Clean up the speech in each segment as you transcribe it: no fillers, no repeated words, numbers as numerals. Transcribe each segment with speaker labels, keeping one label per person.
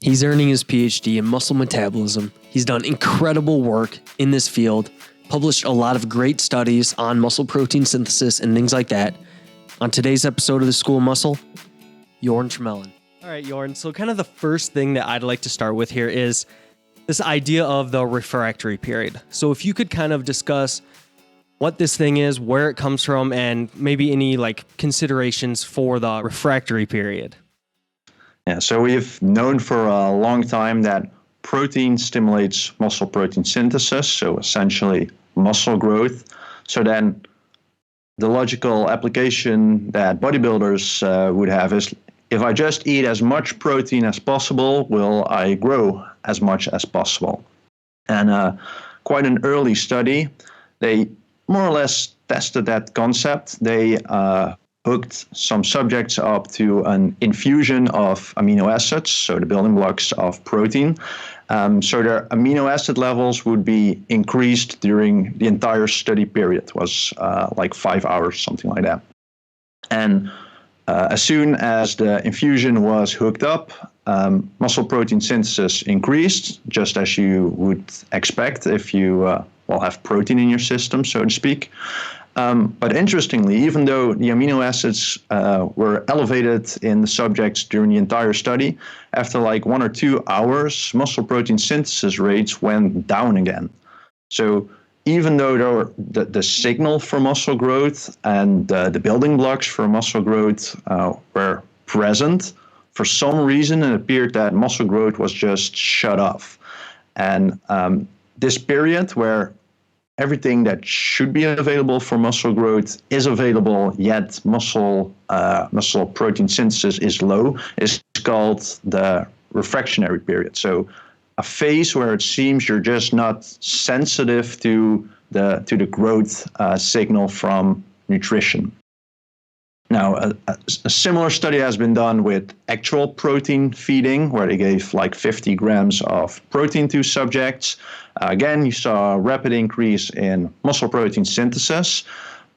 Speaker 1: He's earning his PhD in muscle metabolism. He's done incredible work in this field, published a lot of great studies on muscle protein synthesis and things like that. On today's episode of The School of Muscle, Jorn Trommelen. All right, Jorn. So kind of the first thing that I'd like to start with here is this idea of the refractory period. So if you could kind of discuss what this thing is, where it comes from, and maybe any considerations for the refractory period.
Speaker 2: Yeah, so we've known for a long time that protein stimulates muscle protein synthesis, so essentially muscle growth. So then the logical application that bodybuilders would have is, if I just eat as much protein as possible, will I grow as much as possible? And quite an early study, they more or less tested that concept. They hooked some subjects up to an infusion of amino acids, so the building blocks of protein. So their amino acid levels would be increased during the entire study period. It was 5 hours, something like that. And as soon as the infusion was hooked up, muscle protein synthesis increased, just as you would expect if you have protein in your system, so to speak. But interestingly, even though the amino acids were elevated in the subjects during the entire study, after 1 or 2 hours, muscle protein synthesis rates went down again. So even though the signal for muscle growth and the building blocks for muscle growth were present, for some reason it appeared that muscle growth was just shut off. And this period where everything that should be available for muscle growth is available, yet muscle protein synthesis is low, is called the refractory period. So a phase where it seems you're just not sensitive to the growth signal from nutrition. Now, a similar study has been done with actual protein feeding, where they gave 50 grams of protein to subjects. Again, you saw a rapid increase in muscle protein synthesis,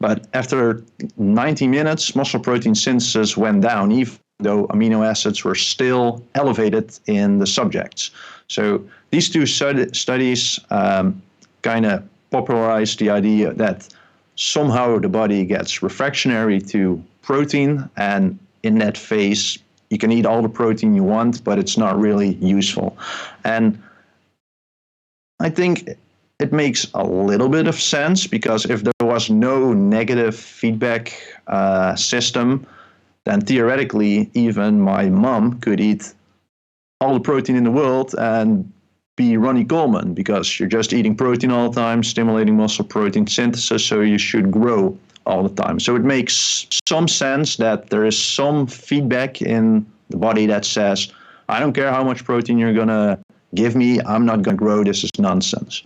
Speaker 2: but after 90 minutes, muscle protein synthesis went down, even though amino acids were still elevated in the subjects. So these two studies kind of popularized the idea that somehow the body gets refractory to protein, and in that phase, you can eat all the protein you want, but it's not really useful. And I think it makes a little bit of sense, because if there was no negative feedback system, then theoretically, even my mom could eat all the protein in the world and be Ronnie Coleman, because you're just eating protein all the time, stimulating muscle protein synthesis, so you should grow all the time. So it makes some sense that there is some feedback in the body that says, I don't care how much protein you're going to give me, I'm not going to grow, this is nonsense.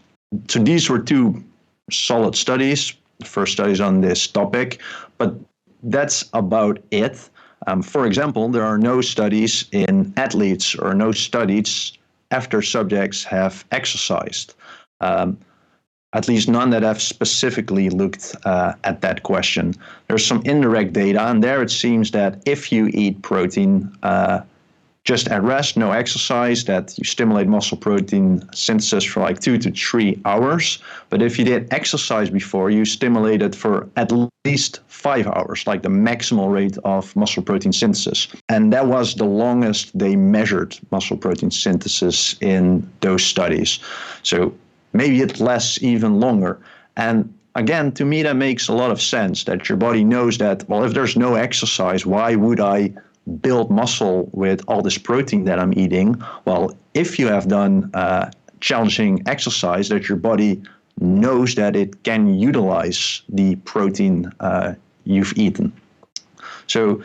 Speaker 2: So these were two solid studies, the first studies on this topic, but that's about it. For example, there are no studies in athletes or no studies after subjects have exercised. At least none that have specifically looked at that question. There's some indirect data, and there it seems that if you eat protein just at rest, no exercise, that you stimulate muscle protein synthesis for 2 to 3 hours. But if you did exercise before, you stimulate it for at least 5 hours, the maximal rate of muscle protein synthesis. And that was the longest they measured muscle protein synthesis in those studies. So maybe it lasts even longer. And again, to me, that makes a lot of sense, that your body knows that, well, if there's no exercise, why would I build muscle with all this protein that I'm eating? Well, if you have done challenging exercise, that your body knows that it can utilize the protein you've eaten. So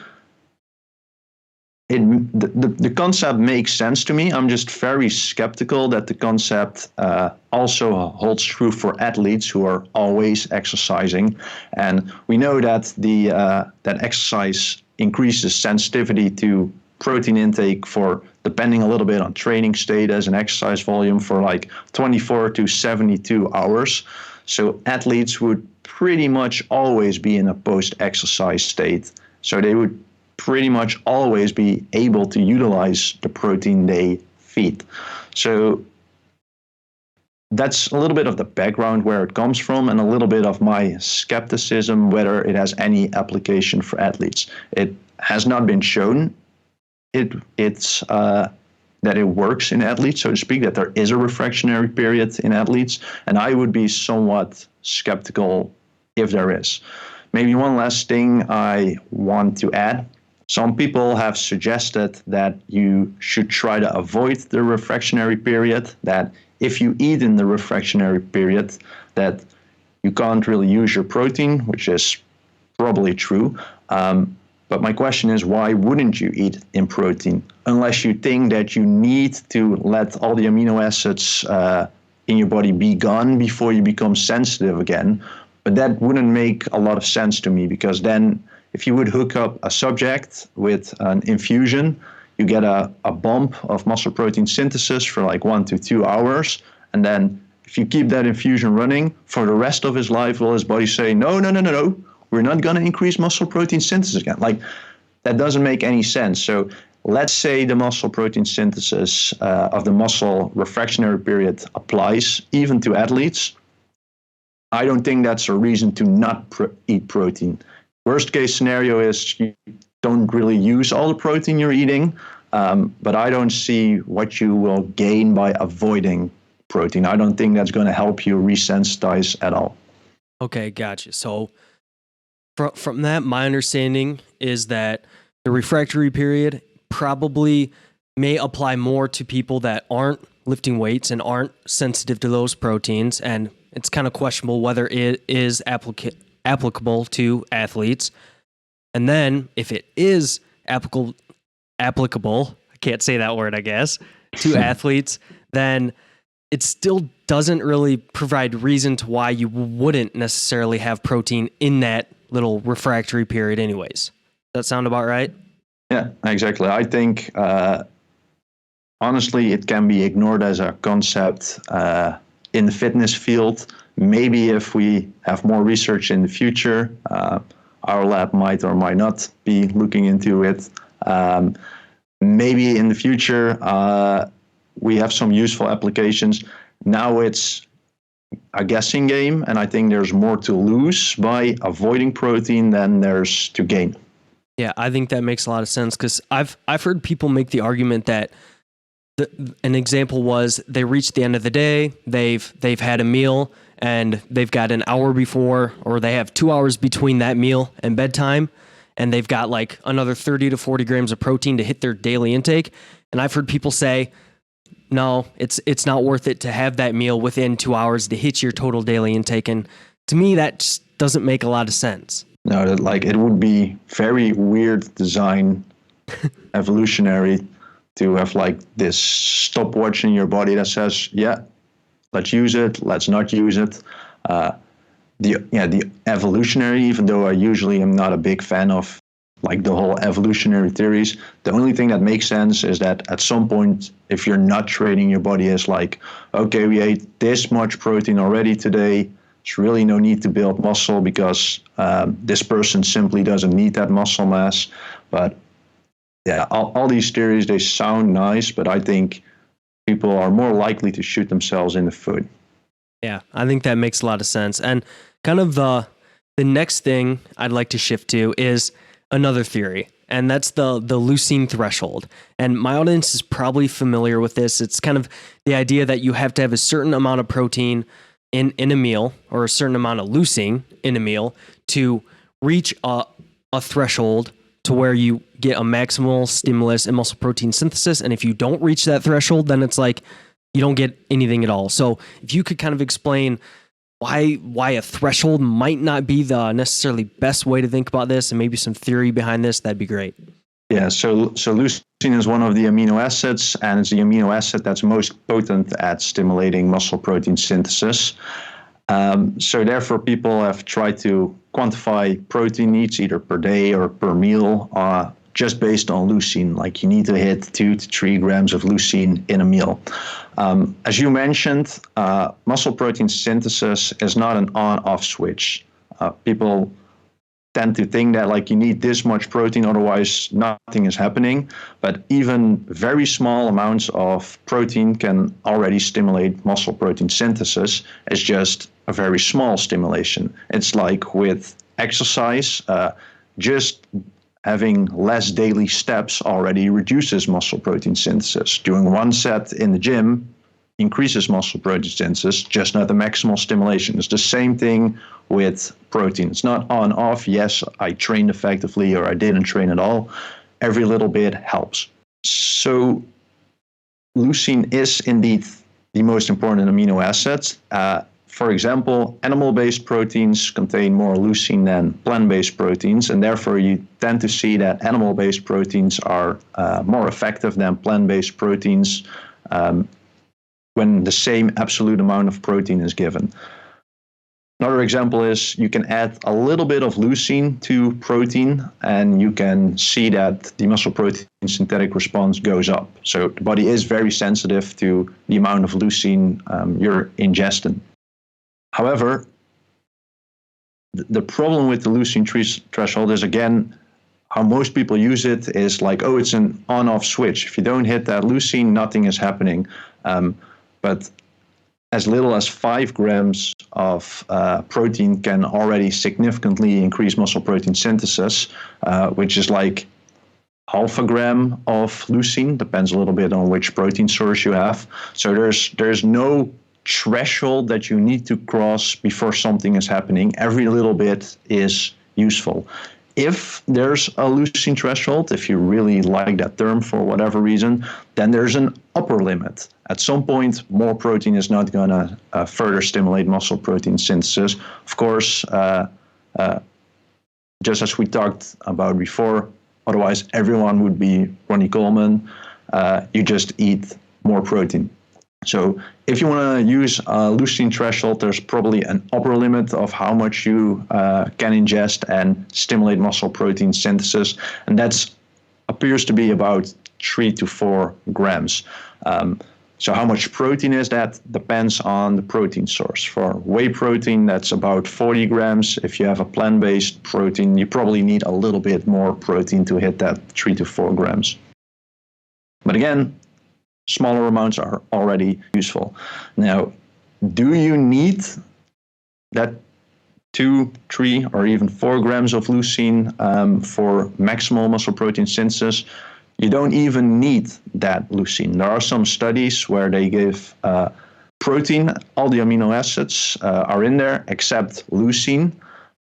Speaker 2: the concept makes sense to me. I'm just very skeptical that the concept also holds true for athletes who are always exercising. And we know that that exercise increases sensitivity to protein intake for, depending a little bit on training status and exercise volume, for 24 to 72 hours. So athletes would pretty much always be in a post-exercise state. So they would pretty much always be able to utilize the protein they feet. So that's a little bit of the background where it comes from and a little bit of my skepticism whether it has any application for athletes. It has not been shown that it works in athletes, so to speak, that there is a refractory period in athletes, and I would be somewhat skeptical if there is. Maybe one last thing I want to add. Some people have suggested that you should try to avoid the refractory period, that if you eat in the refractory period, that you can't really use your protein, which is probably true. But my question is, why wouldn't you eat in protein? Unless you think that you need to let all the amino acids in your body be gone before you become sensitive again. But that wouldn't make a lot of sense to me, because then if you would hook up a subject with an infusion, you get a bump of muscle protein synthesis for like 1 to 2 hours. And then if you keep that infusion running for the rest of his life, will his body say, no, we're not going to increase muscle protein synthesis again? Like, that doesn't make any sense. So let's say the muscle protein synthesis of the muscle refractory period applies even to athletes. I don't think that's a reason to not eat protein. Worst case scenario is you don't really use all the protein you're eating, but I don't see what you will gain by avoiding protein. I don't think that's going to help you resensitize at all.
Speaker 1: Okay, gotcha. So from that, my understanding is that the refractory period probably may apply more to people that aren't lifting weights and aren't sensitive to those proteins, and it's kind of questionable whether it is applicable to athletes. And then if it is applicable, I can't say that word, I guess, to athletes, then it still doesn't really provide reason to why you wouldn't necessarily have protein in that little refractory period anyways. Does that sound about right?
Speaker 2: Yeah, exactly. I think, honestly, it can be ignored as a concept in the fitness field. Maybe if we have more research in the future, our lab might or might not be looking into it. Maybe in the future, we have some useful applications. Now it's a guessing game, and I think there's more to lose by avoiding protein than there's to gain.
Speaker 1: Yeah, I think that makes a lot of sense, because I've heard people make the argument that an example was they reached the end of the day, they've had a meal, and they've got an hour before, or they have 2 hours between that meal and bedtime, and they've got like another 30 to 40 grams of protein to hit their daily intake. And I've heard people say, no, it's not worth it to have that meal within 2 hours to hit your total daily intake. And to me, that just doesn't make a lot of sense.
Speaker 2: No, it would be very weird design, evolutionary, to have like this stopwatch in your body that says, yeah, let's use it, let's not use it. The evolutionary, even though I usually am not a big fan of like the whole evolutionary theories, the only thing that makes sense is that at some point, if you're not training your body as like, okay, we ate this much protein already today, there's really no need to build muscle because this person simply doesn't need that muscle mass. But yeah, all these theories, they sound nice, but I think people are more likely to shoot themselves in the foot.
Speaker 1: Yeah, I think that makes a lot of sense. And kind of the next thing I'd like to shift to is another theory, and that's the Leucine Threshold. And my audience is probably familiar with this. It's kind of the idea that you have to have a certain amount of protein in a meal, or a certain amount of leucine in a meal, to reach a threshold to where you get a maximal stimulus in muscle protein synthesis. And if you don't reach that threshold, then it's like you don't get anything at all. So if you could kind of explain why a threshold might not be the necessarily best way to think about this, and maybe some theory behind this, that'd be great.
Speaker 2: Yeah, so leucine is one of the amino acids, and it's the amino acid that's most potent at stimulating muscle protein synthesis. So therefore, people have tried to quantify protein needs either per day or per meal, just based on leucine. Like you need to hit 2 to 3 grams of leucine in a meal. As you mentioned, muscle protein synthesis is not an on-off switch. People tend to think that like you need this much protein, otherwise nothing is happening. But even very small amounts of protein can already stimulate muscle protein synthesis. It's just a very small stimulation. It's like with exercise, just having less daily steps already reduces muscle protein synthesis. Doing one set in the gym increases muscle protein synthesis, just not the maximal stimulation. It's the same thing with protein. It's not on off. Yes, I trained effectively or I didn't train at all. Every little bit helps. So leucine is indeed the most important amino acid. For example, animal-based proteins contain more leucine than plant-based proteins, and therefore you tend to see that animal-based proteins are more effective than plant-based proteins when the same absolute amount of protein is given. Another example is you can add a little bit of leucine to protein, and you can see that the muscle protein synthetic response goes up. So the body is very sensitive to the amount of leucine you're ingesting. However, the problem with the leucine threshold is, again, how most people use it is like, oh, it's an on-off switch. If you don't hit that leucine, nothing is happening. But as little as 5 grams of protein can already significantly increase muscle protein synthesis, which is like half a gram of leucine, depends a little bit on which protein source you have. So there's no threshold that you need to cross before something is happening. Every little bit is useful. If there's a leucine threshold, if you really like that term for whatever reason, then there's an upper limit. At some point, more protein is not going to further stimulate muscle protein synthesis. Of course, just as we talked about before, otherwise everyone would be Ronnie Coleman. You just eat more protein. So if you want to use a leucine threshold, there's probably an upper limit of how much you can ingest and stimulate muscle protein synthesis, and that appears to be about 3 to 4 grams. So how much protein is that depends on the protein source. For whey protein, that's about 40 grams. If you have a plant-based protein, you probably need a little bit more protein to hit that 3 to 4 grams. But again, smaller amounts are already useful. Now, do you need that 2, 3, or even 4 grams of leucine for maximal muscle protein synthesis? You don't even need that leucine. There are some studies where they give protein, all the amino acids are in there except leucine,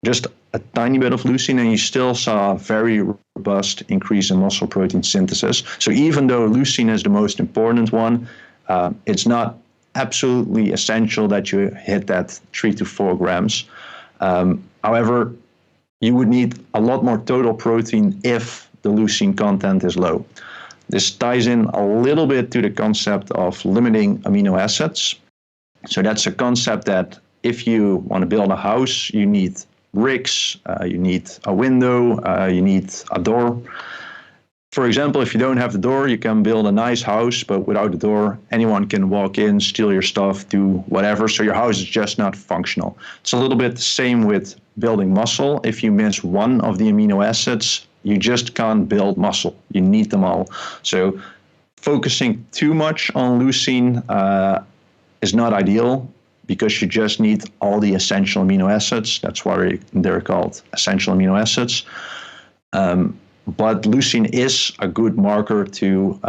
Speaker 2: just a tiny bit of leucine, and you still saw a very robust increase in muscle protein synthesis. So even though leucine is the most important one, it's not absolutely essential that you hit that 3 to 4 grams. However, you would need a lot more total protein if the leucine content is low. This ties in a little bit to the concept of limiting amino acids. So that's a concept that if you want to build a house, you need bricks, you need a window, you need a door. For example, if you don't have the door, you can build a nice house, but without the door, anyone can walk in, steal your stuff, do whatever. So your house is just not functional. It's a little bit the same with building muscle. If you miss one of the amino acids, you just can't build muscle. You need them all. So focusing too much on leucine is not ideal, because you just need all the essential amino acids. That's why they're called essential amino acids. But leucine is a good marker to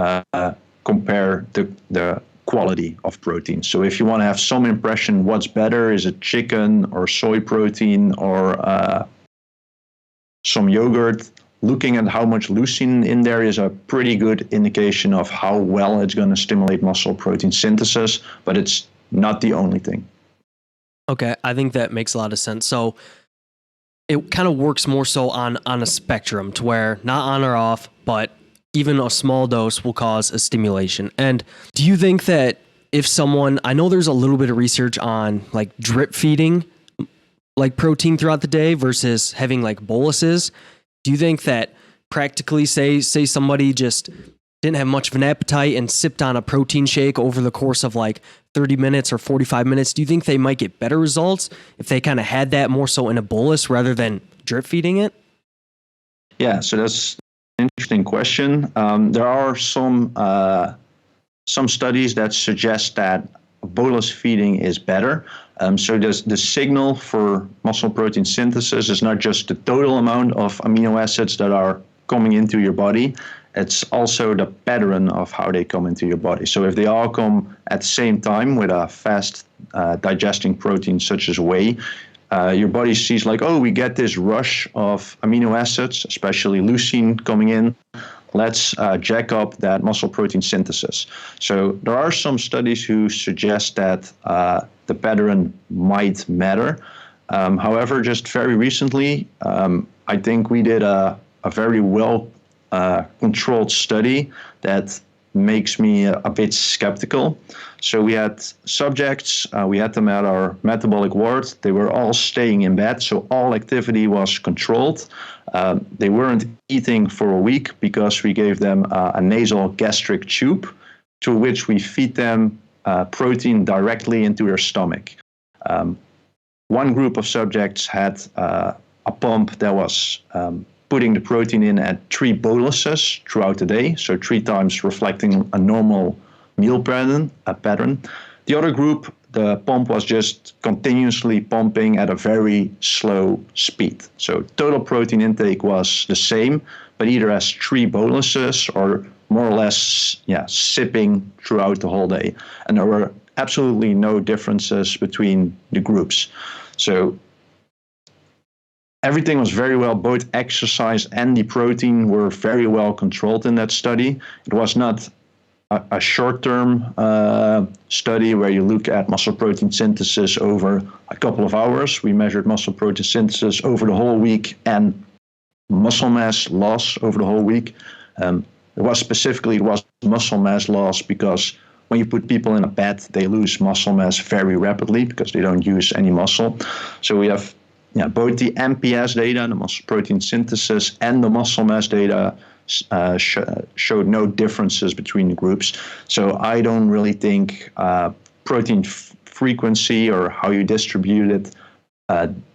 Speaker 2: compare the quality of protein. So if you want to have some impression what's better, is it chicken or soy protein or some yogurt, looking at how much leucine in there is a pretty good indication of how well it's going to stimulate muscle protein synthesis, but it's not the only thing.
Speaker 1: Okay, I think that makes a lot of sense. So it kind of works more so on a spectrum to where not on or off, but even a small dose will cause a stimulation. And do you think that if someone, I know there's a little bit of research on like drip feeding like protein throughout the day versus having like boluses. Do you think that practically say somebody just didn't have much of an appetite and sipped on a protein shake over the course of like 30 minutes or 45 minutes, do you think they might get better results if they kind of had that more so in a bolus rather than drip feeding it?
Speaker 2: Yeah, so that's an interesting question. There are some studies that suggest that bolus feeding is better. So the signal for muscle protein synthesis is not just the total amount of amino acids that are coming into your body, it's also the pattern of how they come into your body. So if they all come at the same time with a fast digesting protein such as whey, your body sees like, oh, we get this rush of amino acids, especially leucine coming in. Let's jack up that muscle protein synthesis. So there are some studies who suggest that the pattern might matter. However, just very recently, I think we did a very well controlled study that makes me a bit skeptical. So we had subjects, we had them at our metabolic ward. They were all staying in bed, so all activity was controlled. They weren't eating for a week because we gave them a nasal gastric tube to which we feed them protein directly into their stomach. One group of subjects had a pump that was putting the protein in at 3 boluses throughout the day, so 3 times reflecting a normal meal pattern. The other group, the pump was just continuously pumping at a very slow speed. So total protein intake was the same, but either as 3 boluses or more or less, sipping throughout the whole day. And there were absolutely no differences between the groups. So everything was very well, both exercise and the protein were very well controlled in that study. It was not a short-term study where you look at muscle protein synthesis over a couple of hours. We measured muscle protein synthesis over the whole week and muscle mass loss over the whole week. It was muscle mass loss because when you put people in a bed, they lose muscle mass very rapidly because they don't use any muscle. So we have both the MPS data, the muscle protein synthesis, and the muscle mass data showed no differences between the groups. So I don't really think protein frequency or how you distribute it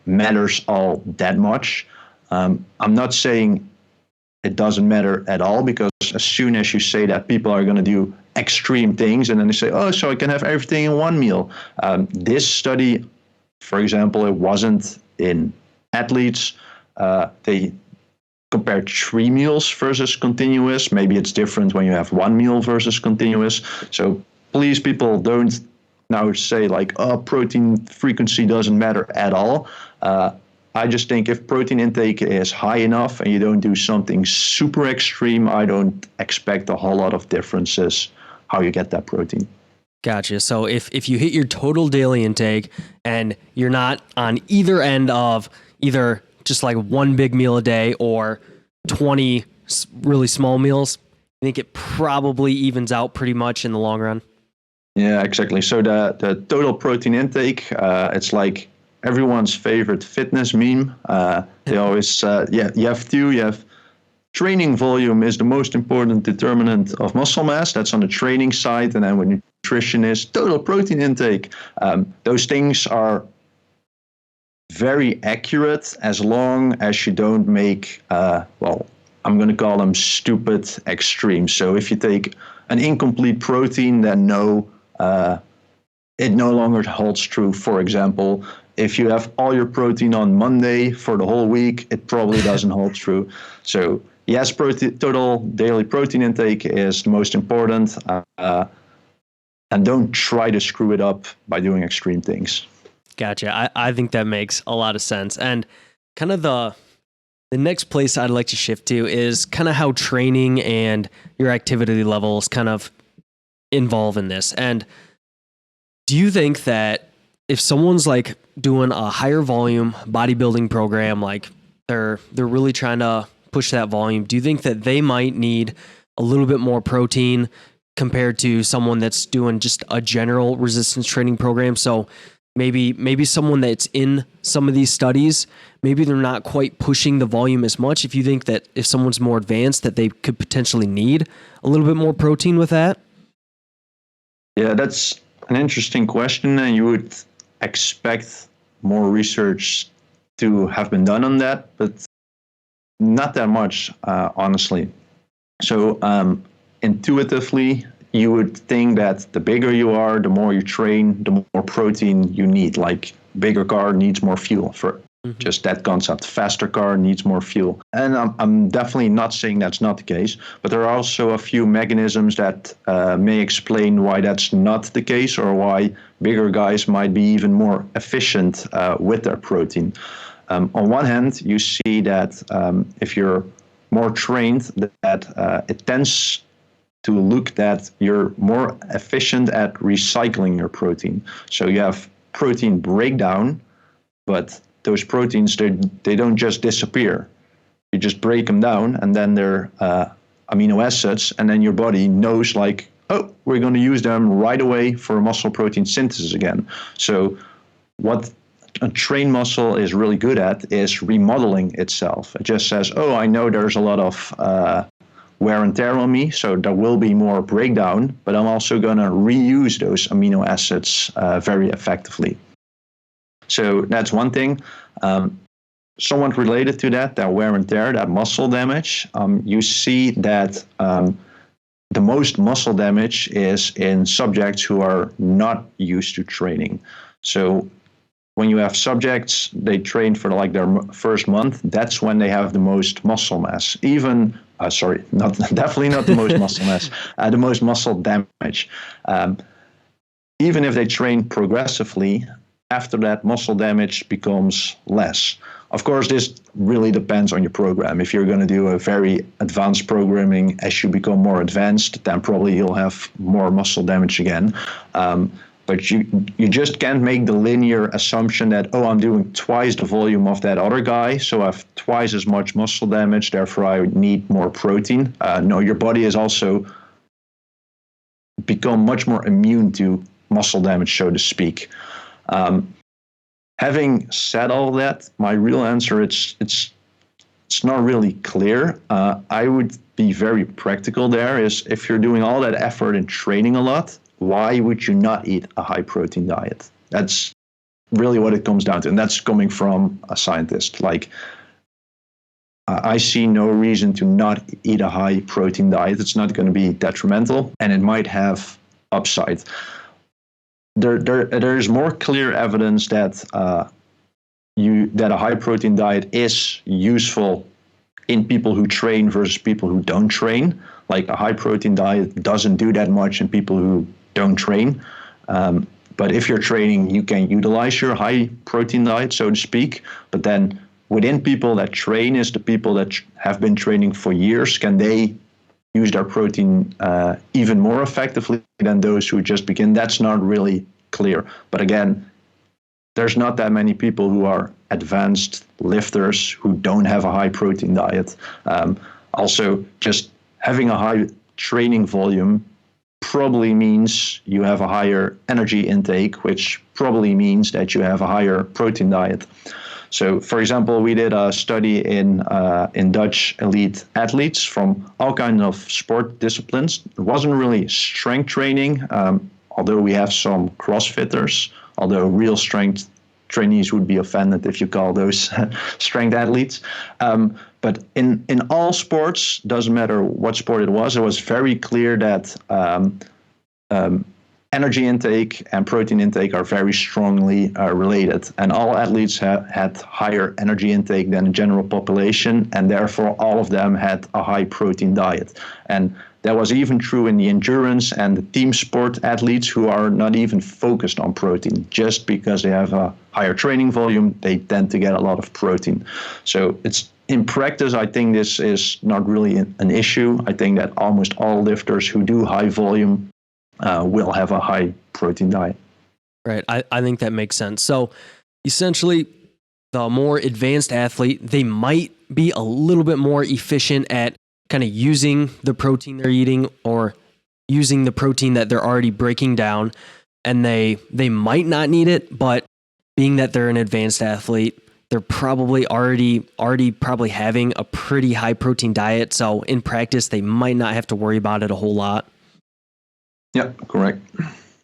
Speaker 2: matters all that much. I'm not saying it doesn't matter at all, because as soon as you say that, people are going to do extreme things, and then they say, oh, so I can have everything in one meal. This study, for example, it wasn't in athletes. They compared 3 meals versus continuous. Maybe it's different when you have 1 meal versus continuous. So please, people, don't now say like, oh, protein frequency doesn't matter at all. I just think if protein intake is high enough and you don't do something super extreme, I don't expect a whole lot of differences how you get that protein.
Speaker 1: Gotcha. So if you hit your total daily intake and you're not on either end of either just like 1 big meal a day or 20 really small meals, I think it probably evens out pretty much in the long run.
Speaker 2: Yeah, exactly. So the total protein intake, it's like everyone's favorite fitness meme. They always, you have training volume is the most important determinant of muscle mass. That's on the training side. And then when nutrition is total protein intake, those things are very accurate as long as you don't make, I'm going to call them stupid extremes. So if you take an incomplete protein, then it no longer holds true. For example, if you have all your protein on Monday for the whole week, it probably doesn't hold true. So yes, total daily protein intake is the most important, and don't try to screw it up by doing extreme things.
Speaker 1: Gotcha. I think that makes a lot of sense. And kind of the next place I'd like to shift to is kind of how training and your activity levels kind of involve in this. And do you think that if someone's like doing a higher volume bodybuilding program, like they're really trying to push that volume, do you think that they might need a little bit more protein compared to someone that's doing just a general resistance training program? So maybe someone that's in some of these studies, maybe they're not quite pushing the volume as much. If you think that if someone's more advanced, that they could potentially need a little bit more protein with that?
Speaker 2: Yeah, that's an interesting question, and you would expect more research to have been done on that, but not that much, honestly. So intuitively, you would think that the bigger you are, the more you train, the more protein you need. Like bigger car needs more fuel for just that concept. Faster car needs more fuel. And I'm definitely not saying that's not the case, but there are also a few mechanisms that may explain why that's not the case, or why bigger guys might be even more efficient with their protein. On one hand, you see that if you're more trained, that it tends to look that you're more efficient at recycling your protein. So you have protein breakdown, but those proteins, they don't just disappear. You just break them down, and then they're amino acids, and then your body knows like, oh, we're going to use them right away for muscle protein synthesis again. So what a trained muscle is really good at is remodeling itself. It just says, oh, I know there's a lot of wear and tear on me, so there will be more breakdown, but I'm also going to reuse those amino acids very effectively. So that's one thing. Somewhat related to that wear and tear, that muscle damage, you see that the most muscle damage is in subjects who are not used to training. So when you have subjects, they train for like their first month, that's when they have the most muscle mass. Definitely not the most muscle mass, the most muscle damage. Even if they train progressively, after that, muscle damage becomes less. Of course, this really depends on your program. If you're going to do a very advanced programming, as you become more advanced, then probably you'll have more muscle damage again. But you just can't make the linear assumption that, oh, I'm doing twice the volume of that other guy, so I have twice as much muscle damage, therefore I need more protein. No, your body has also become much more immune to muscle damage, so to speak. Having said all that, my real answer, it's not really clear. I would be very practical there, is if you're doing all that effort and training a lot, why would you not eat a high protein diet? That's really what it comes down to. And that's coming from a scientist. Like, I see no reason to not eat a high protein diet. It's not going to be detrimental, and it might have upside. There is more clear evidence that that a high protein diet is useful in people who train versus people who don't train. Like, a high protein diet doesn't do that much in people who don't train. But if you're training, you can utilize your high protein diet, so to speak. But then within people that train, is the people that have been training for years, can they use their protein even more effectively than those who just begin? That's not really clear. But again, there's not that many people who are advanced lifters who don't have a high protein diet. Also, just having a high training volume probably means you have a higher energy intake, which probably means that you have a higher protein diet. So, for example, we did a study in Dutch elite athletes from all kinds of sport disciplines. It wasn't really strength training, although we have some CrossFitters, although real strength trainees would be offended if you call those strength athletes. But in all sports, doesn't matter what sport it was very clear that energy intake and protein intake are very strongly related. And all athletes had higher energy intake than the general population, and therefore all of them had a high protein diet. And that was even true in the endurance and the team sport athletes who are not even focused on protein. Just because they have a higher training volume, they tend to get a lot of protein. So it's in practice, I think this is not really an issue. I think that almost all lifters who do high volume will have a high protein diet.
Speaker 1: Right. I think that makes sense. So essentially, the more advanced athlete, they might be a little bit more efficient at kind of using the protein they're eating, or using the protein that they're already breaking down, and they might not need it, but being that they're an advanced athlete, they're probably already probably having a pretty high protein diet. So in practice, they might not have to worry about it a whole lot.
Speaker 2: Yep, correct.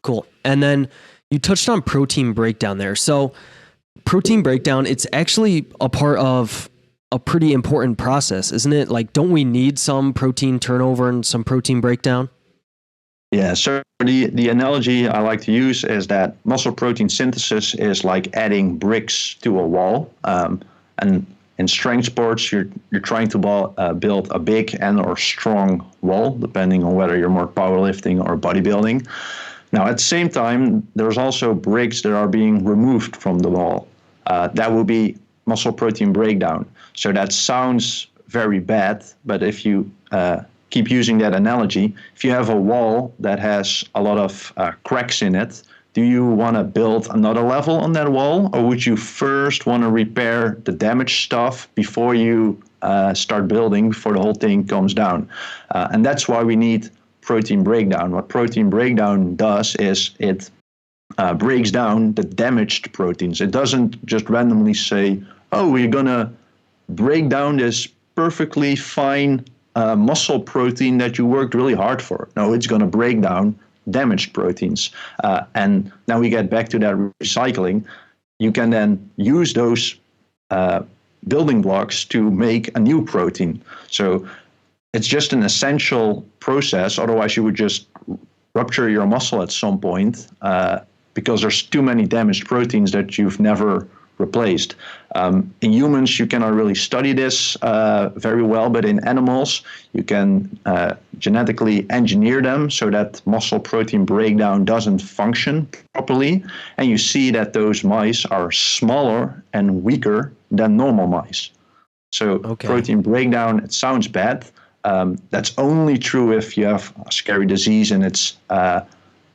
Speaker 1: Cool. And then you touched on protein breakdown there. So protein breakdown, it's actually a part of a pretty important process, isn't it? Like, don't we need some protein turnover and some protein breakdown?
Speaker 2: Yeah, so the analogy I like to use is that muscle protein synthesis is like adding bricks to a wall. And in strength sports, you're trying to build a big and or strong wall, depending on whether you're more powerlifting or bodybuilding. Now, at the same time, there's also bricks that are being removed from the wall. That will be muscle protein breakdown. So that sounds very bad, but if you keep using that analogy, if you have a wall that has a lot of cracks in it, do you want to build another level on that wall, or would you first want to repair the damaged stuff before you start building, before the whole thing comes down? And that's why we need protein breakdown. What protein breakdown does is it breaks down the damaged proteins. It doesn't just randomly say, oh, we're going to break down this perfectly fine muscle protein that you worked really hard for. No, it's going to break down damaged proteins. And now we get back to that recycling. You can then use those building blocks to make a new protein. So it's just an essential process. Otherwise, you would just rupture your muscle at some point because there's too many damaged proteins that you've never replaced. In humans, you cannot really study this very well, but in animals, you can genetically engineer them so that muscle protein breakdown doesn't function properly. And you see that those mice are smaller and weaker than normal mice. So protein breakdown, it sounds bad. That's only true if you have a scary disease and it's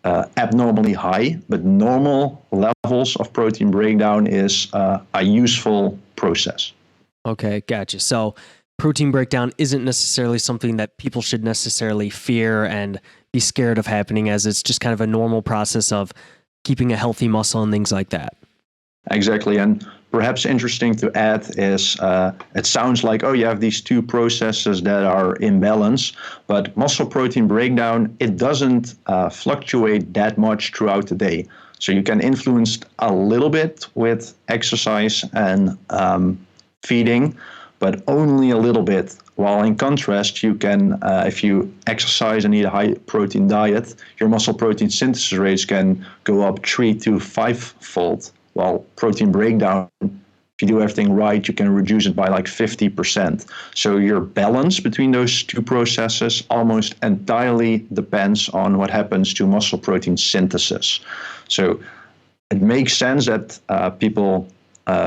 Speaker 2: abnormally high, but normal levels of protein breakdown is a useful process.
Speaker 1: Okay, gotcha. So protein breakdown isn't necessarily something that people should necessarily fear and be scared of happening, as it's just kind of a normal process of keeping a healthy muscle and things like that.
Speaker 2: Exactly. And perhaps interesting to add is it sounds like, oh, you have these two processes that are in balance, but muscle protein breakdown, it doesn't fluctuate that much throughout the day. So you can influence a little bit with exercise and feeding, but only a little bit. While in contrast, you can, if you exercise and eat a high protein diet, your muscle protein synthesis rates can go up 3 to 5-fold. While protein breakdown, if you do everything right, you can reduce it by like 50%. So your balance between those two processes almost entirely depends on what happens to muscle protein synthesis. So it makes sense that people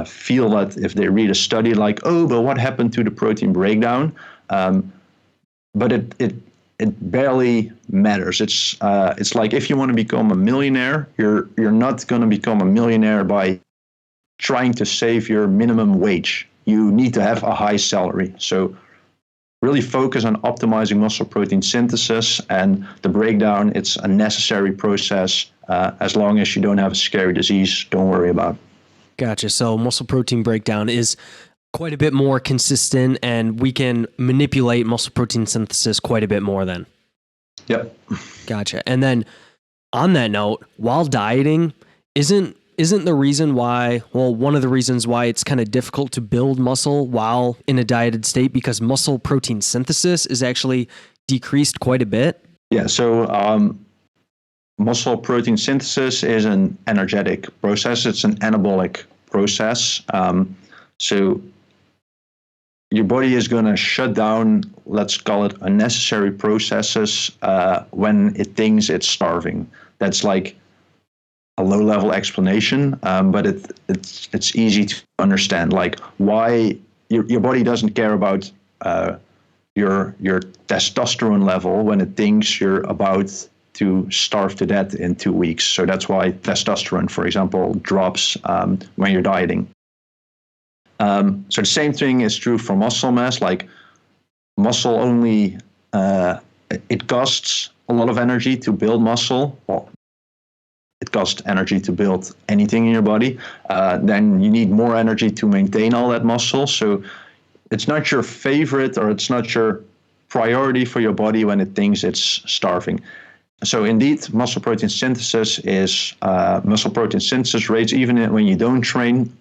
Speaker 2: feel that if they read a study like, oh, but what happened to the protein breakdown? But it barely matters. It's like if you want to become a millionaire, you're not going to become a millionaire by trying to save your minimum wage. You need to have a high salary. So really focus on optimizing muscle protein synthesis, and the breakdown, it's a necessary process. As long as you don't have a scary disease, don't worry about it.
Speaker 1: Gotcha. So muscle protein breakdown is quite a bit more consistent, and we can manipulate muscle protein synthesis quite a bit more then.
Speaker 2: Yep.
Speaker 1: Gotcha. And then on that note, while dieting, isn't the reason why, well, one of the reasons why it's kind of difficult to build muscle while in a dieted state, because muscle protein synthesis is actually decreased quite a bit? Yeah.
Speaker 2: So muscle protein synthesis is an energetic process. It's an anabolic process. So your body is going to shut down, let's call it unnecessary processes when it thinks it's starving. That's like a low-level explanation, but it's easy to understand. Like why your body doesn't care about your testosterone level when it thinks you're about to starve to death in 2 weeks. So that's why testosterone, for example, drops when you're dieting. So the same thing is true for muscle mass. Like muscle only, it costs a lot of energy to build muscle. Well, it costs energy to build anything in your body. Then you need more energy to maintain all that muscle. So it's not your favorite, or it's not your priority for your body when it thinks it's starving. So indeed, muscle protein synthesis is muscle protein synthesis rates, even when you don't train,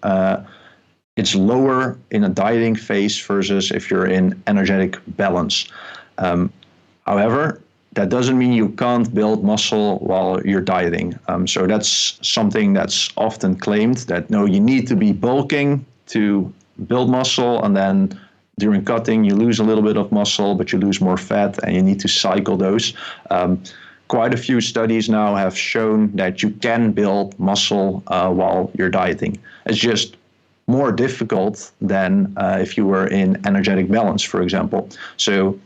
Speaker 2: it's lower in a dieting phase versus if you're in energetic balance. However, that doesn't mean you can't build muscle while you're dieting. So that's something that's often claimed, that no, you need to be bulking to build muscle, and then during cutting you lose a little bit of muscle, but you lose more fat, and you need to cycle those. Quite a few studies now have shown that you can build muscle while you're dieting. It's just more difficult than if you were in energetic balance, for example. So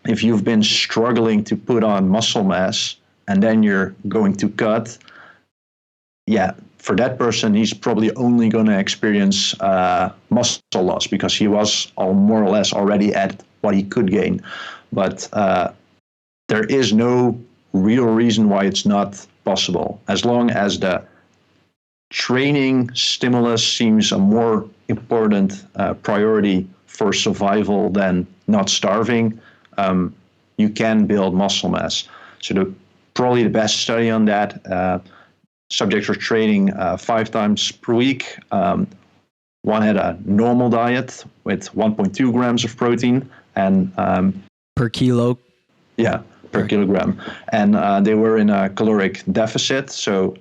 Speaker 2: if you've been struggling to put on muscle mass and then you're going to cut, for that person, he's probably only going to experience muscle loss because he was more or less already at what he could gain. But there is no real reason why it's not possible, as long as the training stimulus seems a more important priority for survival than not starving. You can build muscle mass. So probably the best study on that, subjects were training 5 times per week. One had a normal diet with 1.2 grams of protein and
Speaker 1: per kilo.
Speaker 2: Yeah, per kilogram. And they were in a caloric deficit. So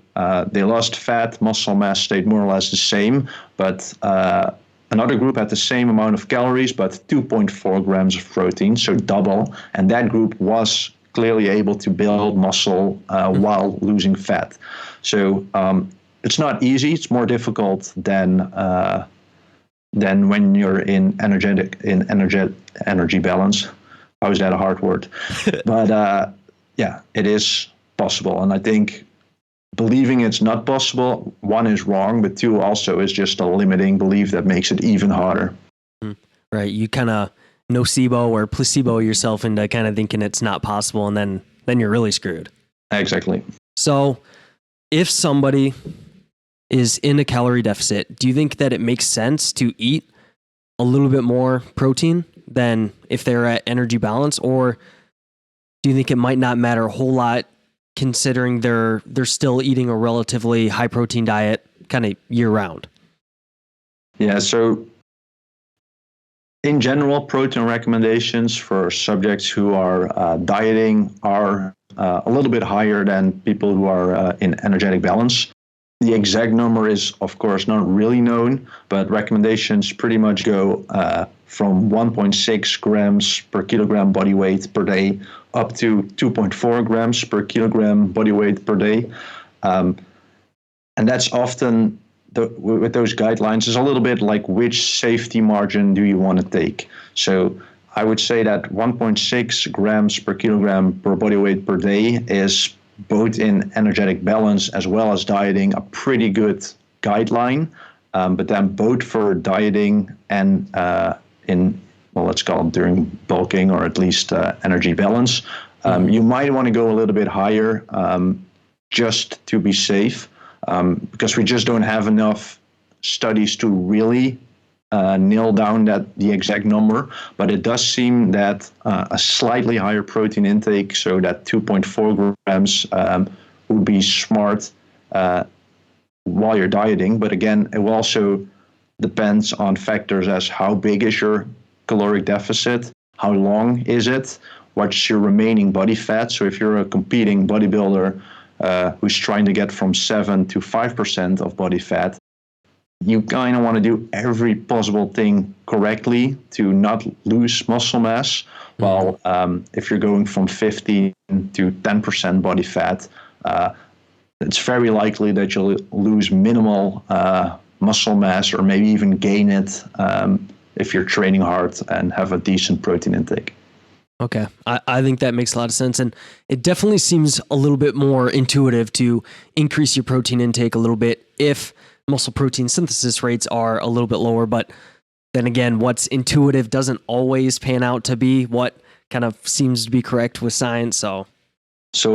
Speaker 2: they lost fat, muscle mass stayed more or less the same, but another group had the same amount of calories, but 2.4 grams of protein, so double. And that group was clearly able to build muscle while losing fat. So it's not easy. It's more difficult than when you're in energy balance. How is that a hard word? But it is possible. And I think believing it's not possible, 1 is wrong, but 2 also is just a limiting belief that makes it even harder.
Speaker 1: Right. You kind of nocebo or placebo yourself into kind of thinking it's not possible, and then you're really screwed.
Speaker 2: Exactly.
Speaker 1: So if somebody is in a calorie deficit, do you think that it makes sense to eat a little bit more protein than if they're at energy balance, or do you think it might not matter a whole lot considering they're still eating a relatively high protein diet kind of year round?
Speaker 2: Yeah, so in general, protein recommendations for subjects who are dieting are a little bit higher than people who are in energetic balance. The exact number is, of course, not really known, but recommendations pretty much go from 1.6 grams per kilogram body weight per day up to 2.4 grams per kilogram body weight per day. And that's often, with those guidelines, is a little bit like which safety margin do you want to take. So I would say that 1.6 grams per kilogram per body weight per day is, both in energetic balance as well as dieting, a pretty good guideline. But then both for dieting and let's call it during bulking, or at least energy balance, you might want to go a little bit higher just to be safe, because we just don't have enough studies to really nail down the exact number. But it does seem that a slightly higher protein intake, so that 2.4 grams, would be smart while you're dieting. But again, it will also depends on factors as how big is your caloric deficit, how long is it, what's your remaining body fat. So if you're a competing bodybuilder who's trying to get from 7 to 5% of body fat, you kind of want to do every possible thing correctly to not lose muscle mass. While if you're going from 15 to 10% body fat, it's very likely that you'll lose minimal muscle mass, or maybe even gain it if you're training hard and have a decent protein intake.
Speaker 1: Okay. I think that makes a lot of sense. And it definitely seems a little bit more intuitive to increase your protein intake a little bit if muscle protein synthesis rates are a little bit lower. But then again, what's intuitive doesn't always pan out to be what kind of seems to be correct with science. So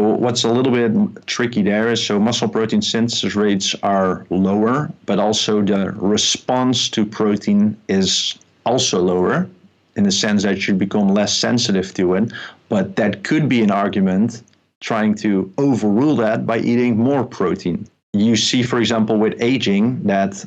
Speaker 2: what's a little bit tricky there is, so muscle protein synthesis rates are lower, but also the response to protein is also lower, in the sense that you become less sensitive to it. But that could be an argument trying to overrule that by eating more protein. You see, for example, with aging that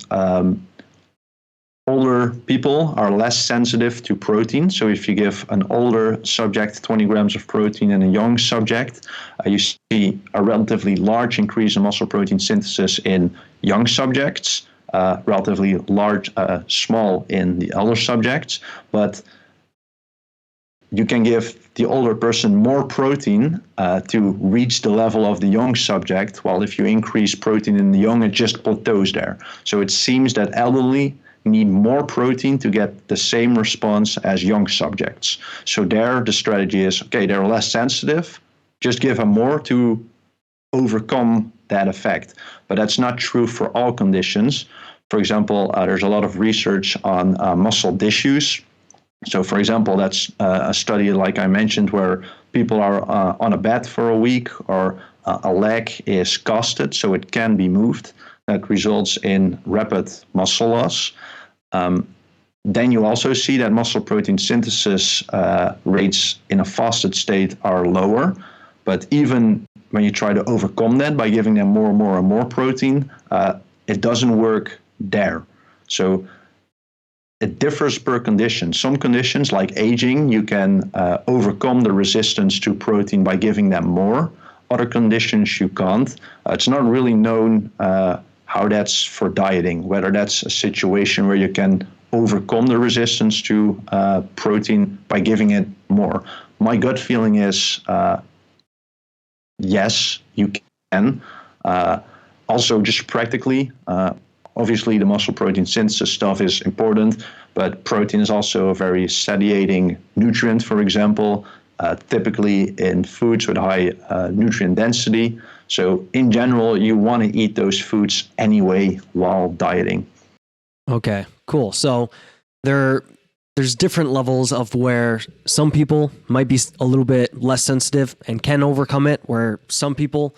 Speaker 2: older people are less sensitive to protein. So if you give an older subject 20 grams of protein and a young subject, you see a relatively large increase in muscle protein synthesis in young subjects, relatively small in the elder subjects. But you can give the older person more protein to reach the level of the young subject, while if you increase protein in the young, it just plateaus there. So it seems that elderly need more protein to get the same response as young subjects. So there, the strategy is, okay, they're less sensitive, just give them more to overcome that effect. But that's not true for all conditions. For example, there's a lot of research on muscle tissues. So, for example, that's a study, like I mentioned, where people are on a bed for a week, or a leg is casted, so it can be moved. That results in rapid muscle loss. Then you also see that muscle protein synthesis rates in a fasted state are lower. But even when you try to overcome that by giving them more and more and more protein, it doesn't work there. So it differs per condition. Some conditions, like aging, you can overcome the resistance to protein by giving them more. Other conditions you can't. It's not really known how that's for dieting, whether that's a situation where you can overcome the resistance to protein by giving it more. My gut feeling is yes, you can. Also, just practically, obviously the muscle protein synthesis stuff is important, but protein is also a very satiating nutrient, for example, typically in foods with high nutrient density. So in general, you want to eat those foods anyway while dieting.
Speaker 1: Okay, cool. So there's different levels of where some people might be a little bit less sensitive and can overcome it, where some people,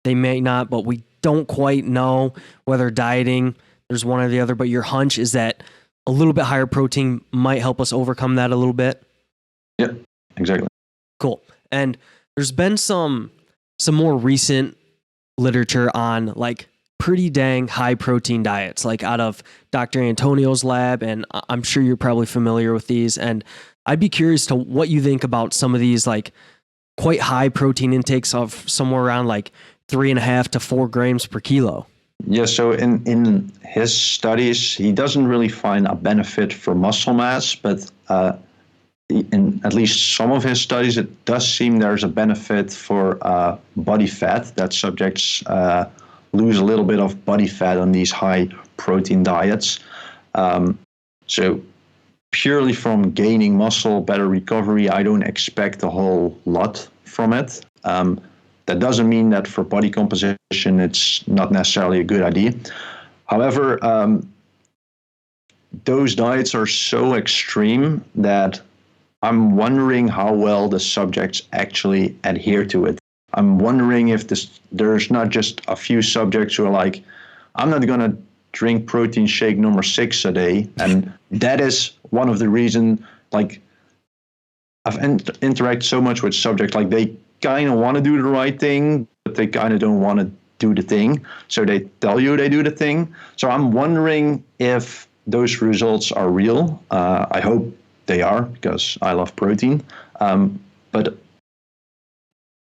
Speaker 1: they may not, but we don't quite know whether dieting, there's one or the other, but your hunch is that a little bit higher protein might help us overcome that a little bit?
Speaker 2: Yeah, exactly.
Speaker 1: Cool. And there's been some more recent literature on like pretty dang high protein diets, like out of Dr. Antonio's lab. And I'm sure you're probably familiar with these. And I'd be curious to what you think about some of these like quite high protein intakes of somewhere around like 3.5 to 4 grams per kilo.
Speaker 2: Yeah, so in his studies, he doesn't really find a benefit for muscle mass, but in at least some of his studies, it does seem there's a benefit for body fat, that subjects lose a little bit of body fat on these high protein diets. So purely from gaining muscle, better recovery, I don't expect a whole lot from it. That doesn't mean that for body composition, it's not necessarily a good idea. However, those diets are so extreme that I'm wondering how well the subjects actually adhere to it. I'm wondering if there's not just a few subjects who are like, I'm not going to drink protein shake number 6 a day. And that is one of the reasons, like, I've interacted so much with subjects, like they kind of want to do the right thing, but they kind of don't want to do the thing. So they tell you they do the thing. So I'm wondering if those results are real. I hope they are, because I love protein. But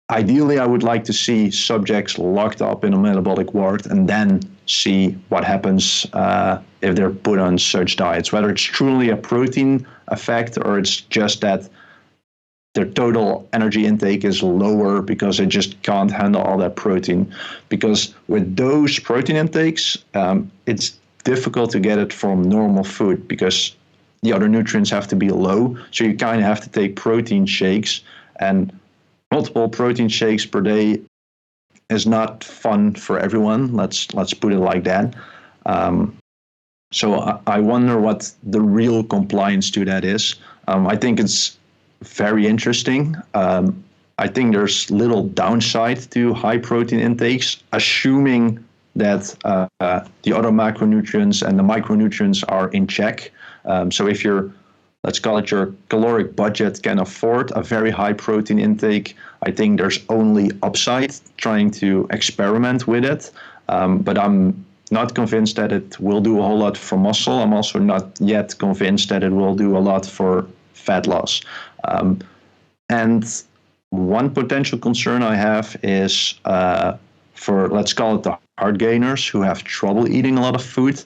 Speaker 2: ideally, I would like to see subjects locked up in a metabolic ward and then see what happens if they're put on such diets, whether it's truly a protein effect or it's just that their total energy intake is lower because they just can't handle all that protein. Because with those protein intakes, it's difficult to get it from normal food because the other nutrients have to be low. So you kind of have to take protein shakes, and multiple protein shakes per day is not fun for everyone. Let's put it like that. So I wonder what the real compliance to that is. I think it's very interesting. I think there's little downside to high protein intakes, assuming that the other macronutrients and the micronutrients are in check. So if you're let's call it your caloric budget can afford a very high protein intake, I think there's only upside trying to experiment with it. But I'm not convinced that it will do a whole lot for muscle. I'm also not yet convinced that it will do a lot for fat loss. And one potential concern I have is for, let's call it the hard gainers who have trouble eating a lot of food.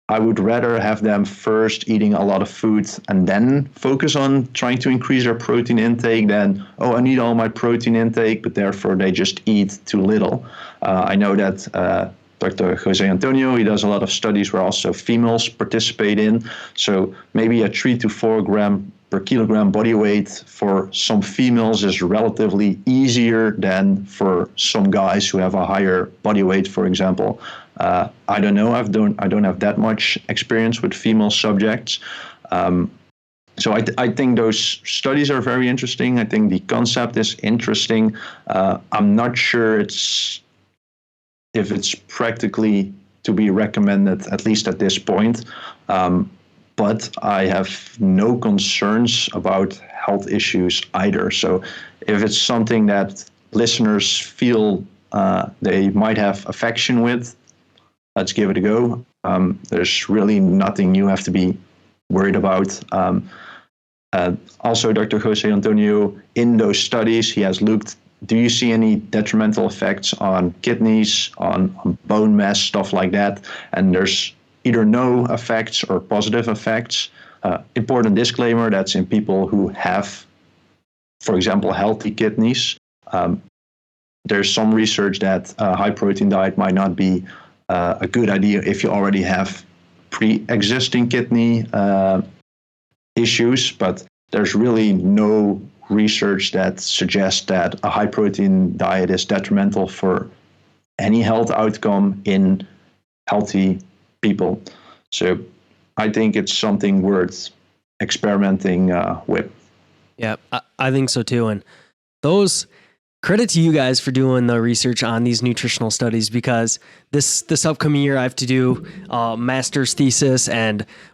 Speaker 2: I would rather have them first eating a lot of food and then focus on trying to increase their protein intake than, I need all my protein intake, but therefore they just eat too little. I know that Dr. Jose Antonio, he does a lot of studies where also females participate in. So maybe a 3 to 4 gram per kilogram body weight for some females is relatively easier than for some guys who have a higher body weight, for example. I don't know. I don't have that much experience with female subjects. So I think those studies are very interesting. I think the concept is interesting. I'm not sure if it's practically to be recommended, at least at this point. But I have no concerns about health issues either. So if it's something that listeners feel they might have affection with, let's give it a go. There's really nothing you have to be worried about. Also, Dr. Jose Antonio, in those studies, he has looked, do you see any detrimental effects on kidneys, on bone mass, stuff like that? And there's either no effects or positive effects. Important disclaimer, that's in people who have, for example, healthy kidneys. There's some research that a high protein diet might not be a good idea if you already have pre-existing kidney issues, but there's really no research that suggests that a high protein diet is detrimental for any health outcome in healthy people. So I think it's something worth experimenting with.
Speaker 1: Yeah, I think so too. And credit to you guys for doing the research on these nutritional studies, because this upcoming year I have to do a master's thesis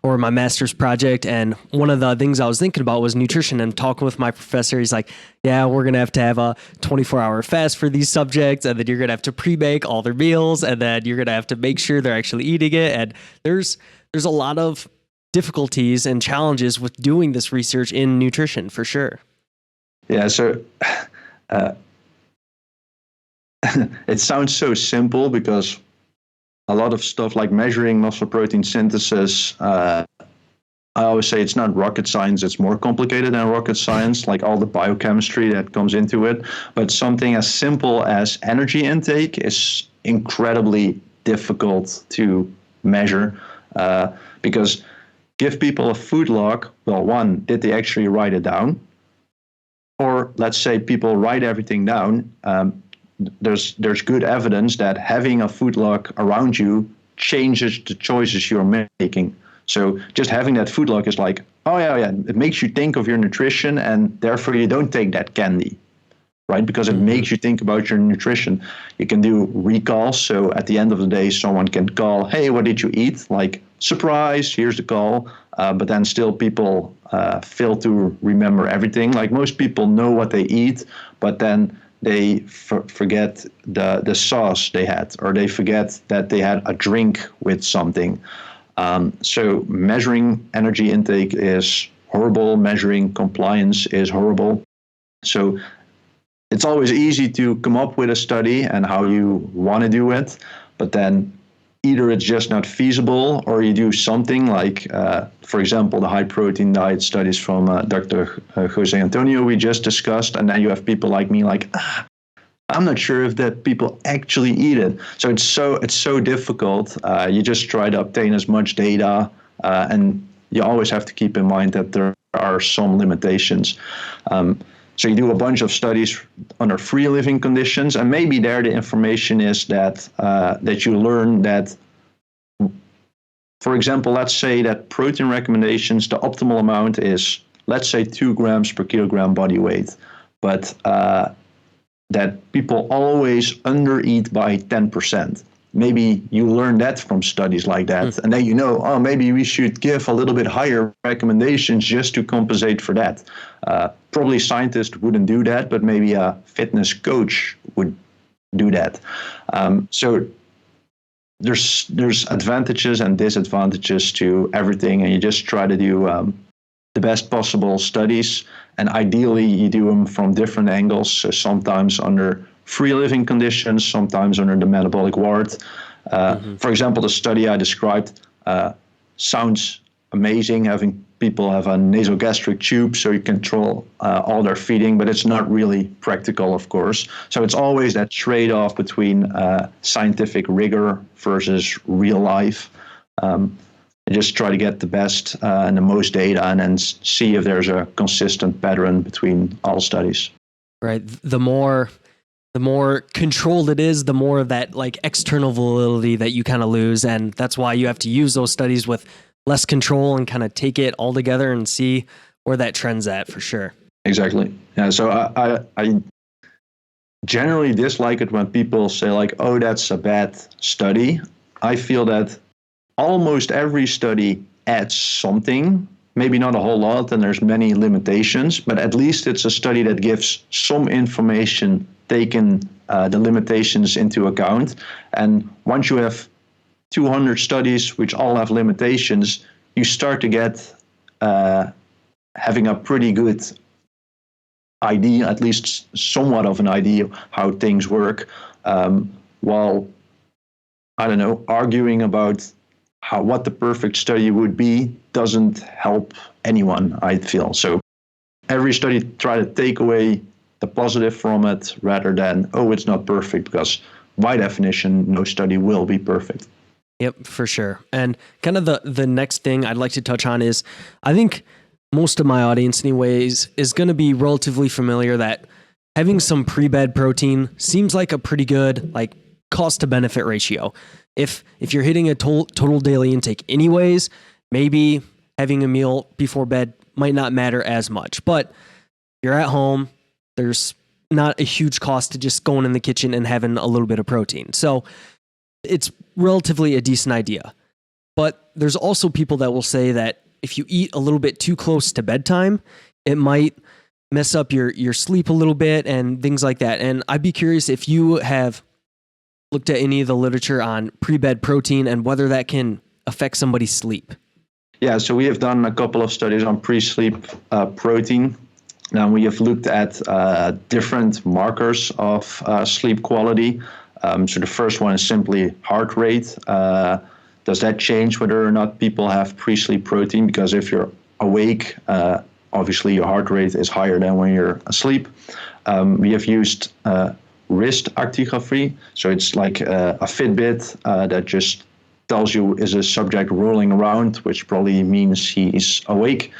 Speaker 1: or my master's project. And one of the things I was thinking about was nutrition, and talking with my professor. He's like, yeah, we're going to have a 24-hour fast for these subjects. And then you're going to have to pre-bake all their meals. And then you're going to have to make sure they're actually eating it. And there's a lot of difficulties and challenges with doing this research in nutrition for sure.
Speaker 2: Yeah. So, it sounds so simple because a lot of stuff like measuring muscle protein synthesis, I always say it's not rocket science. It's more complicated than rocket science, like all the biochemistry that comes into it. But something as simple as energy intake is incredibly difficult to measure because give people a food log. Well, one, did they actually write it down? Or let's say people write everything down. There's good evidence that having a food log around you changes the choices you're making. So just having that food log is like, oh yeah, it makes you think of your nutrition, and therefore you don't take that candy, right? Because it makes you think about your nutrition. You can do recalls. So at the end of the day, someone can call, hey, what did you eat? Like, surprise, here's the call. But then still people fail to remember everything. Like most people know what they eat, but then they forget the sauce they had, or they forget that they had a drink with something. So measuring energy intake is horrible. Measuring compliance is horrible. So it's always easy to come up with a study and how you want to do it, but then either it's just not feasible, or you do something like, for example, the high protein diet studies from Dr. Jose Antonio we just discussed, and then you have people like me like, I'm not sure if that people actually eat it. So it's so difficult. You just try to obtain as much data, and you always have to keep in mind that there are some limitations. So you do a bunch of studies under free living conditions, and maybe there the information is that you learn that, for example, let's say that protein recommendations, the optimal amount is, let's say 2 grams per kilogram body weight, but that people always undereat by 10%. maybe you learn that from studies like that. And then maybe we should give a little bit higher recommendations just to compensate for that. Probably scientists wouldn't do that, but maybe a fitness coach would do that. So there's advantages and disadvantages to everything, and you just try to do the best possible studies, and ideally you do them from different angles. So sometimes under free living conditions, sometimes under the metabolic ward. For example, the study I described sounds amazing, having people have a nasogastric tube so you control all their feeding, but it's not really practical, of course. So it's always that trade-off between scientific rigor versus real life. I just try to get the best and the most data, and then see if there's a consistent pattern between all studies.
Speaker 1: Right. The more controlled it is, the more of that like external validity that you kind of lose. And that's why you have to use those studies with less control and kind of take it all together and see where that trend's at, for sure.
Speaker 2: Exactly. Yeah. So I generally dislike it when people say like, oh, that's a bad study. I feel that almost every study adds something, maybe not a whole lot, and there's many limitations, but at least it's a study that gives some information, taking the limitations into account. And once you have 200 studies which all have limitations, you start to get having a pretty good idea, at least somewhat of an idea of how things work, while, I don't know, arguing about what the perfect study would be doesn't help anyone, I feel. So every study try to take away the positive from it rather than, oh, it's not perfect, because by definition, no study will be perfect.
Speaker 1: Yep, for sure. And kind of the next thing I'd like to touch on is, I think most of my audience anyways is going to be relatively familiar that having some pre-bed protein seems like a pretty good like cost to benefit ratio. If you're hitting a total daily intake anyways, maybe having a meal before bed might not matter as much. But you're at home, there's not a huge cost to just going in the kitchen and having a little bit of protein. So it's relatively a decent idea. But there's also people that will say that if you eat a little bit too close to bedtime, it might mess up your sleep a little bit and things like that. And I'd be curious if you have looked at any of the literature on pre-bed protein and whether that can affect somebody's sleep.
Speaker 2: Yeah, so we have done a couple of studies on pre-sleep protein. Now we have looked at different markers of sleep quality. So the first one is simply heart rate. Does that change whether or not people have pre-sleep protein? Because if you're awake, obviously your heart rate is higher than when you're asleep. We have used wrist actigraphy. So it's like a Fitbit that just tells you is a subject rolling around, which probably means he's awake.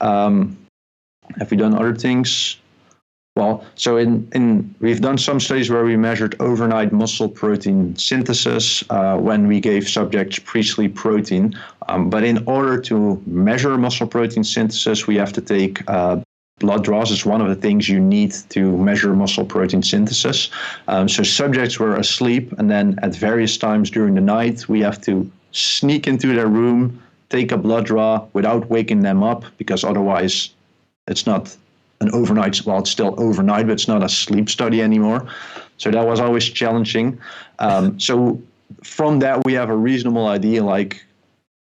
Speaker 2: Have we done other things? Well, so we've done some studies where we measured overnight muscle protein synthesis when we gave subjects pre-sleep protein. But in order to measure muscle protein synthesis, we have to take blood draws. Is one of the things you need to measure muscle protein synthesis. So subjects were asleep, and then at various times during the night, we have to sneak into their room, take a blood draw without waking them up, because otherwise it's not an overnight, well, it's still overnight, but it's not a sleep study anymore. So that was always challenging. So from that, we have a reasonable idea, like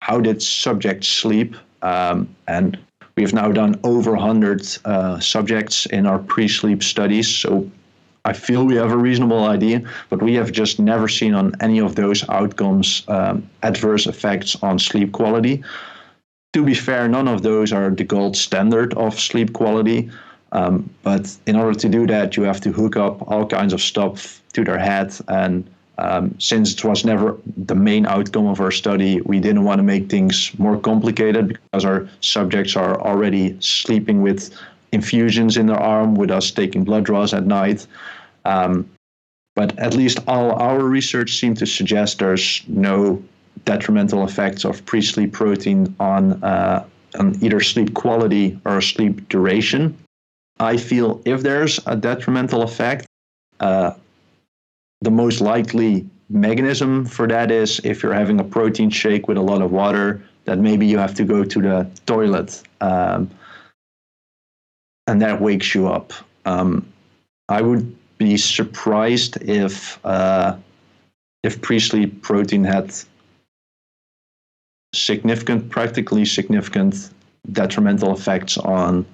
Speaker 2: how did subjects sleep? And we've now done over 100 subjects in our pre-sleep studies. So I feel we have a reasonable idea, but we have just never seen on any of those outcomes adverse effects on sleep quality. To be fair, none of those are the gold standard of sleep quality. But in order to do that, you have to hook up all kinds of stuff to their head. And since it was never the main outcome of our study, we didn't want to make things more complicated, because our subjects are already sleeping with infusions in their arm, with us taking blood draws at night. But at least all our research seemed to suggest there's no detrimental effects of pre-sleep protein on either sleep quality or sleep duration. I feel if there's a detrimental effect, the most likely mechanism for that is if you're having a protein shake with a lot of water, that maybe you have to go to the toilet, and that wakes you up. I would be surprised if pre-sleep protein had practically significant detrimental effects on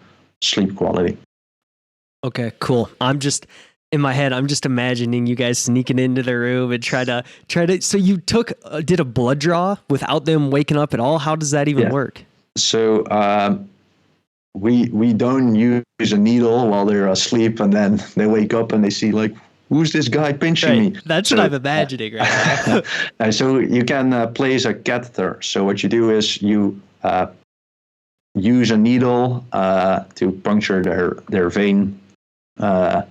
Speaker 2: sleep quality.
Speaker 1: Okay, cool. In my head, I'm just imagining you guys sneaking into the room and try to. So you did a blood draw without them waking up at all? How does that even work?
Speaker 2: So we don't use a needle while they're asleep, and then they wake up and they see like, who's this guy pinching me?
Speaker 1: That's what I'm imagining right now.
Speaker 2: So you can place a catheter. So what you do is you use a needle to puncture their vein while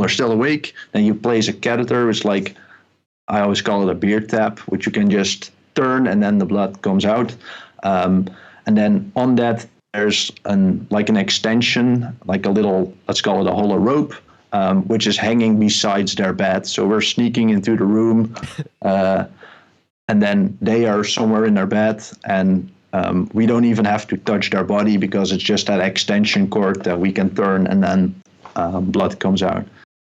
Speaker 2: they're still awake. Then you place a catheter. It's like, I always call it a beer tap, which you can just turn and then the blood comes out. And then on that, there's an extension, like a little, let's call it a hollow rope, which is hanging besides their bed. So we're sneaking into the room, and then they are somewhere in their bed, and we don't even have to touch their body because it's just that extension cord that we can turn, and then blood comes out.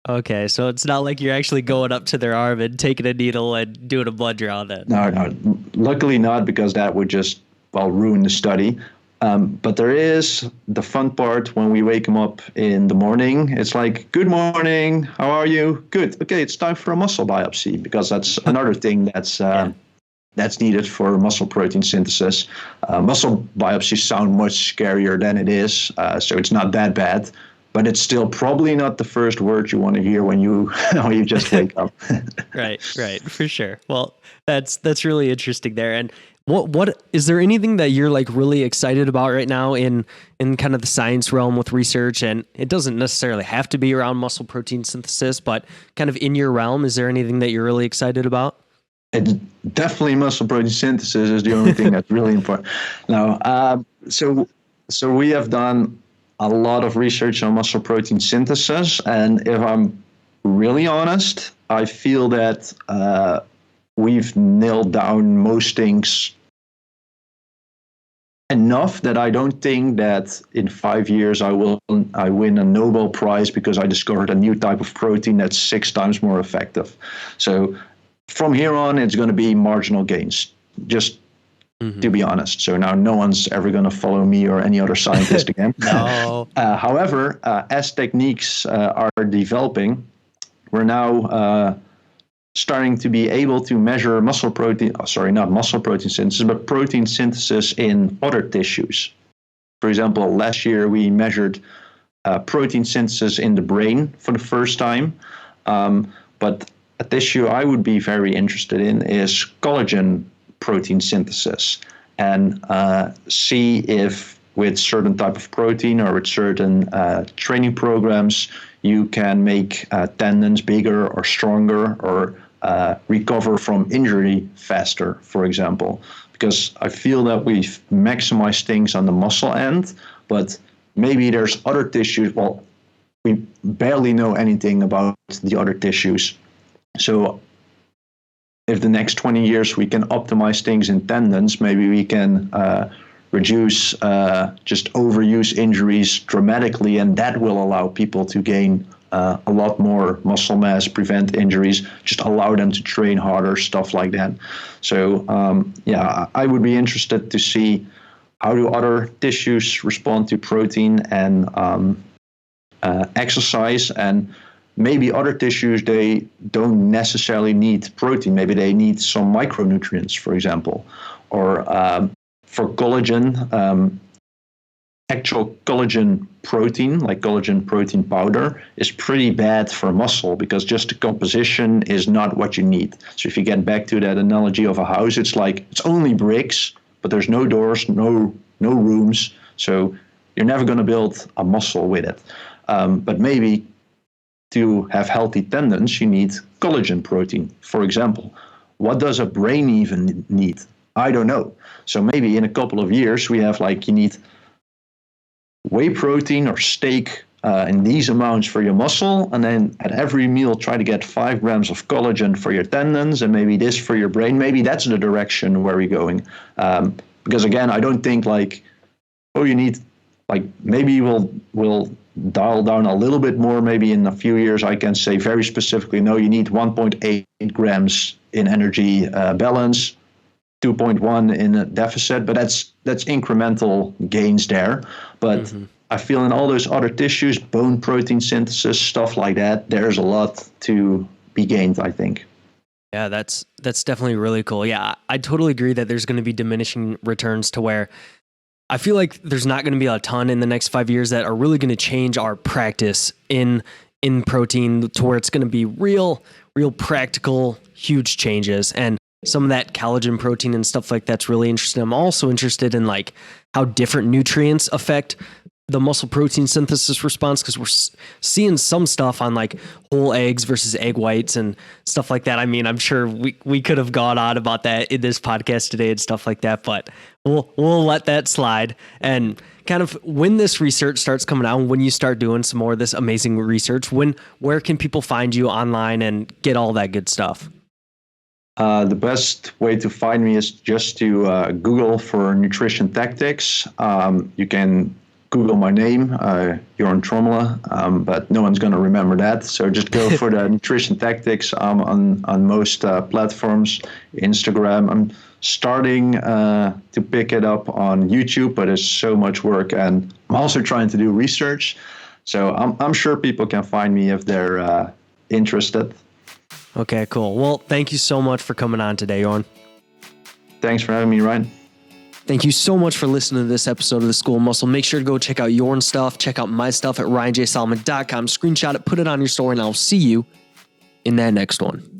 Speaker 1: Okay, so it's not like you're actually going up to their arm and taking a needle and doing a blood draw then.
Speaker 2: No, luckily not, because that would just, ruin the study. But there is the fun part when we wake them up in the morning. It's like, good morning, how are you? Good. Okay, it's time for a muscle biopsy, because that's another thing that's needed for muscle protein synthesis. Muscle biopsies sound much scarier than it is, so it's not that bad. But it's still probably not the first word you want to hear when you just wake up.
Speaker 1: Right, for sure. Well, that's really interesting there. And what is there anything that you're like really excited about right now in kind of the science realm with research? And it doesn't necessarily have to be around muscle protein synthesis, but kind of in your realm, is there anything that you're really excited about?
Speaker 2: It's definitely muscle protein synthesis is the only thing that's really important. Now, so we have done a lot of research on muscle protein synthesis, and if I'm really honest, I feel that we've nailed down most things enough that I don't think that in 5 years I win a Nobel Prize because I discovered a new type of protein that's 6 times more effective. So from here on, it's going to be marginal gains, just to be honest. So now no one's ever going to follow me or any other scientist again.
Speaker 1: No.
Speaker 2: However, as techniques are developing, we're now starting to be able to measure not muscle protein synthesis, but protein synthesis in other tissues. For example, last year we measured protein synthesis in the brain for the first time. But a tissue I would be very interested in is collagen protein synthesis, and see if with certain type of protein or with certain training programs you can make tendons bigger or stronger, or recover from injury faster, for example. Because I feel that we've maximized things on the muscle end, but maybe there's other tissues. Well, we barely know anything about the other tissues. So if the next 20 years we can optimize things in tendons, maybe we can reduce just overuse injuries dramatically, and that will allow people to gain a lot more muscle mass, prevent injuries, just allow them to train harder, stuff like that. So I would be interested to see how do other tissues respond to protein and exercise, and maybe other tissues, they don't necessarily need protein. Maybe they need some micronutrients, for example. Or for collagen, actual collagen protein, like collagen protein powder, is pretty bad for muscle because just the composition is not what you need. So if you get back to that analogy of a house, it's like it's only bricks, but there's no doors, no rooms. So you're never going to build a muscle with it. But maybe to have healthy tendons, you need collagen protein, for example. What does a brain even need? I don't know. So maybe in a couple of years, we have you need whey protein or steak in these amounts for your muscle, and then at every meal try to get 5 grams of collagen for your tendons and maybe this for your brain. Maybe that's the direction where we're going. Because again, I don't think you need, maybe we'll dial down a little bit more. Maybe in a few years I can say very specifically, no, you need 1.8 grams in energy balance, 2.1 in a deficit, but that's incremental gains there. But I feel in all those other tissues, bone protein synthesis, stuff like that, there's a lot to be gained, I think.
Speaker 1: Yeah, that's definitely really cool. Yeah, I totally agree that there's going to be diminishing returns to where I feel like there's not going to be a ton in the next 5 years that are really going to change our practice in protein to where it's going to be real practical, huge changes. And some of that collagen protein and stuff like that's really interesting. I'm also interested in how different nutrients affect the muscle protein synthesis response, because we're seeing some stuff on whole eggs versus egg whites and stuff like that. I mean, I'm sure we could have gone on about that in this podcast today and stuff like that, but we'll let that slide. And kind of when this research starts coming out, when you start doing some more of this amazing research, where can people find you online and get all that good stuff?
Speaker 2: The best way to find me is just to Google for nutrition tactics. You can Google my name, Jorn Trommelen, but no one's going to remember that. So just go for the nutrition tactics on most platforms. Instagram. I'm starting to pick it up on YouTube, but it's so much work, and I'm also trying to do research. So I'm sure people can find me if they're interested.
Speaker 1: Okay, cool. Well, thank you so much for coming on today, Jorn.
Speaker 2: Thanks for having me, Ryan.
Speaker 1: Thank you so much for listening to this episode of The School of Muscle. Make sure to go check out Jorn's stuff. Check out my stuff at ryanjsolomon.com. Screenshot it, put it on your story, and I'll see you in that next one.